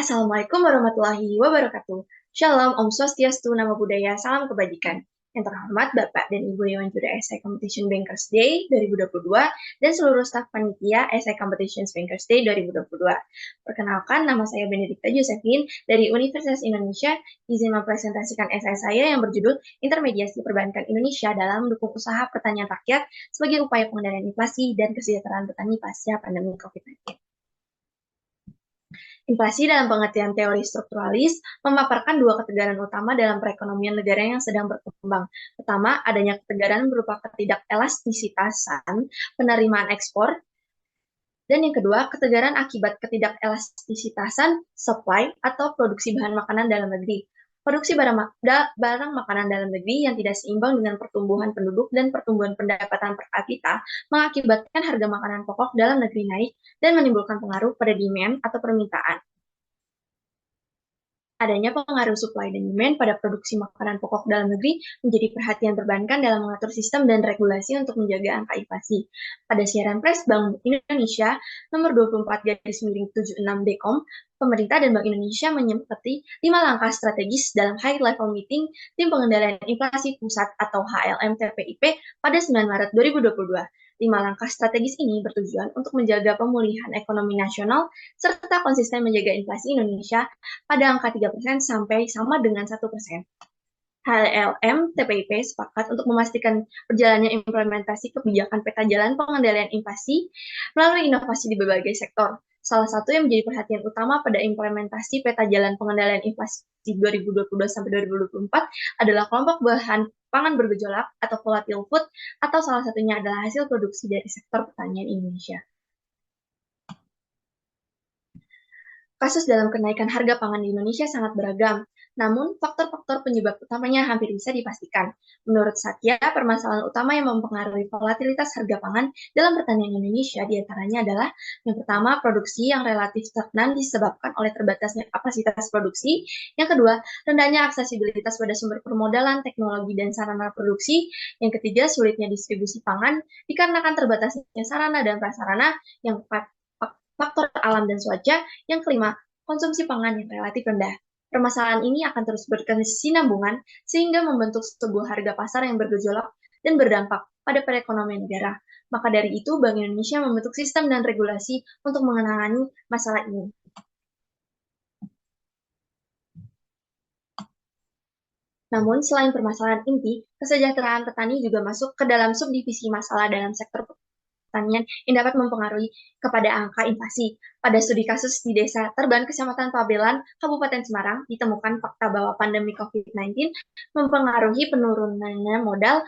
Assalamualaikum warahmatullahi wabarakatuh. Shalom, Om Swastiastu, Namo Buddhaya, Salam Kebajikan. Yang terhormat Bapak dan Ibu Dewan Juri Essay Competition Bankers Day 2022 dan seluruh staf panitia Essay Competition Bankers Day 2022. Perkenalkan, nama saya Benedikta Josephine dari Universitas Indonesia. Izin mempresentasikan essay saya yang berjudul Intermediasi Perbankan Indonesia dalam mendukung usaha pertanian rakyat sebagai upaya pengendalian inflasi dan kesejahteraan petani pasca pandemi COVID-19. Inflasi dalam pengertian teori strukturalis memaparkan dua ketegangan utama dalam perekonomian negara yang sedang berkembang. Pertama, adanya ketegangan berupa ketidakelastisitasan penerimaan ekspor, dan yang kedua, ketegangan akibat ketidakelastisitasan supply atau produksi bahan makanan dalam negeri. Produksi barang makanan dalam negeri yang tidak seimbang dengan pertumbuhan penduduk dan pertumbuhan pendapatan per kapita mengakibatkan harga makanan pokok dalam negeri naik dan menimbulkan pengaruh pada demand atau permintaan. Adanya pengaruh supply dan demand pada produksi makanan pokok dalam negeri menjadi perhatian perbankan dalam mengatur sistem dan regulasi untuk menjaga angka inflasi. Pada siaran pers Bank Indonesia nomor 24/76 Dekom, pemerintah dan Bank Indonesia menyepakati 5 langkah strategis dalam High Level Meeting Tim Pengendalian Inflasi Pusat atau HLM TPIP pada 9 Maret 2022. 5 langkah strategis ini bertujuan untuk menjaga pemulihan ekonomi nasional serta konsisten menjaga inflasi Indonesia pada angka 3% sampai sama dengan 1%. HLM TPIP sepakat untuk memastikan berjalannya implementasi kebijakan peta jalan pengendalian inflasi melalui inovasi di berbagai sektor. Salah satu yang menjadi perhatian utama pada implementasi peta jalan pengendalian inflasi 2022 sampai 2024 adalah kelompok bahan pangan bergejolak atau volatile food, atau salah satunya adalah hasil produksi dari sektor pertanian Indonesia. Kasus dalam kenaikan harga pangan di Indonesia sangat beragam, namun faktor-faktor penyebab utamanya hampir bisa dipastikan. Menurut Satya, permasalahan utama yang mempengaruhi volatilitas harga pangan dalam pertanian Indonesia diantaranya adalah yang pertama, produksi yang relatif stagnan disebabkan oleh terbatasnya kapasitas produksi. Yang kedua, rendahnya aksesibilitas pada sumber permodalan, teknologi, dan sarana produksi. Yang ketiga, sulitnya distribusi pangan dikarenakan terbatasnya sarana dan prasarana. Yang keempat, faktor alam dan cuaca. Yang kelima, konsumsi pangan yang relatif rendah. Permasalahan ini akan terus berkesinambungan sehingga membentuk sebuah harga pasar yang bergejolak dan berdampak pada perekonomian negara. Maka dari itu, Bank Indonesia membentuk sistem dan regulasi untuk menangani masalah ini. Namun, selain permasalahan inti, kesejahteraan petani juga masuk ke dalam subdivisi masalah dalam sektor pertanian yang dapat mempengaruhi kepada angka inflasi. Pada studi kasus di Desa Terban, Kecamatan Pabelan, Kabupaten Semarang, ditemukan fakta bahwa pandemi COVID-19 mempengaruhi penurunannya modal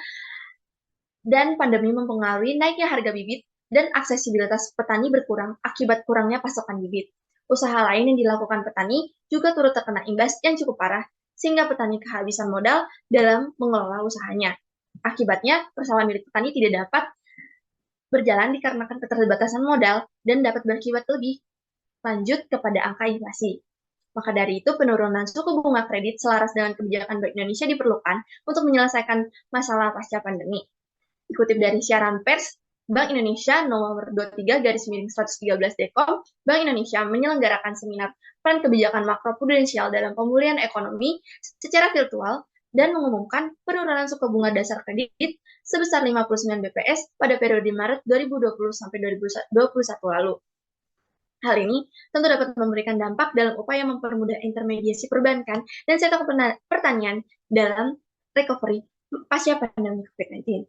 dan pandemi mempengaruhi naiknya harga bibit dan aksesibilitas petani berkurang akibat kurangnya pasokan bibit. Usaha lain yang dilakukan petani juga turut terkena imbas yang cukup parah, sehingga petani kehabisan modal dalam mengelola usahanya. Akibatnya, persawahan milik petani tidak dapat berjalan dikarenakan keterbatasan modal dan dapat berakibat lebih lanjut kepada angka inflasi. Maka dari itu, penurunan suku bunga kredit selaras dengan kebijakan Bank Indonesia diperlukan untuk menyelesaikan masalah pasca pandemi. Dikutip dari siaran pers, Bank Indonesia nomor 23/113 Dekom, Bank Indonesia menyelenggarakan seminar peran kebijakan makroprudensial dalam pemulihan ekonomi secara virtual dan mengumumkan penurunan suku bunga dasar kredit sebesar 59 BPS pada periode Maret 2020 sampai 2021 lalu. Hal ini tentu dapat memberikan dampak dalam upaya mempermudah intermediasi perbankan dan sektor pertanian dalam recovery pasca pandemi COVID-19.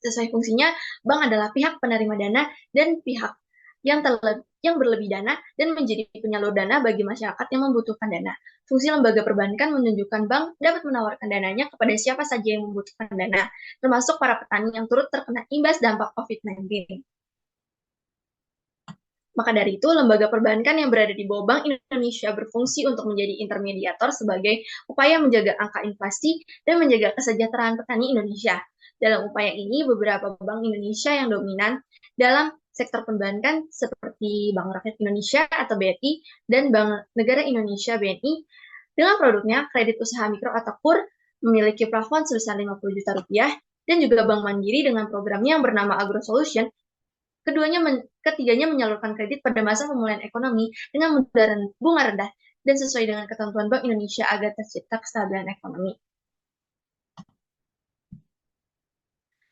Sesuai fungsinya, bank adalah pihak penerima dana dan pihak yang berlebih dana dan menjadi penyalur dana bagi masyarakat yang membutuhkan dana. Fungsi lembaga perbankan menunjukkan bank dapat menawarkan dananya kepada siapa saja yang membutuhkan dana, termasuk para petani yang turut terkena imbas dampak COVID-19. Maka dari itu, lembaga perbankan yang berada di bawah Bank Indonesia berfungsi untuk menjadi intermediator sebagai upaya menjaga angka inflasi dan menjaga kesejahteraan petani Indonesia. Dalam upaya ini, beberapa bank Indonesia yang dominan dalam sektor perbankan seperti Bank Rakyat Indonesia atau BRI dan Bank Negara Indonesia BNI dengan produknya kredit usaha mikro atau KUR memiliki plafon sebesar 50 juta rupiah dan juga Bank Mandiri dengan programnya yang bernama Agro Solution Ketiganya menyalurkan kredit pada masa pemulihan ekonomi dengan bunga rendah dan sesuai dengan ketentuan Bank Indonesia agar tercipta kestabilan ekonomi.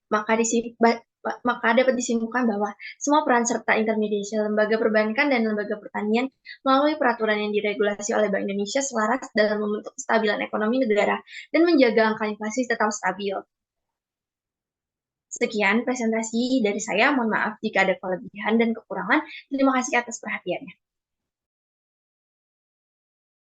Maka dapat disimpulkan bahwa semua peran serta intermediasi lembaga perbankan dan lembaga pertanian melalui peraturan yang diregulasi oleh Bank Indonesia selaras dalam membentuk kestabilan ekonomi negara dan menjaga angka inflasi tetap stabil. Sekian presentasi dari saya, mohon maaf jika ada kelebihan dan kekurangan. Terima kasih atas perhatiannya.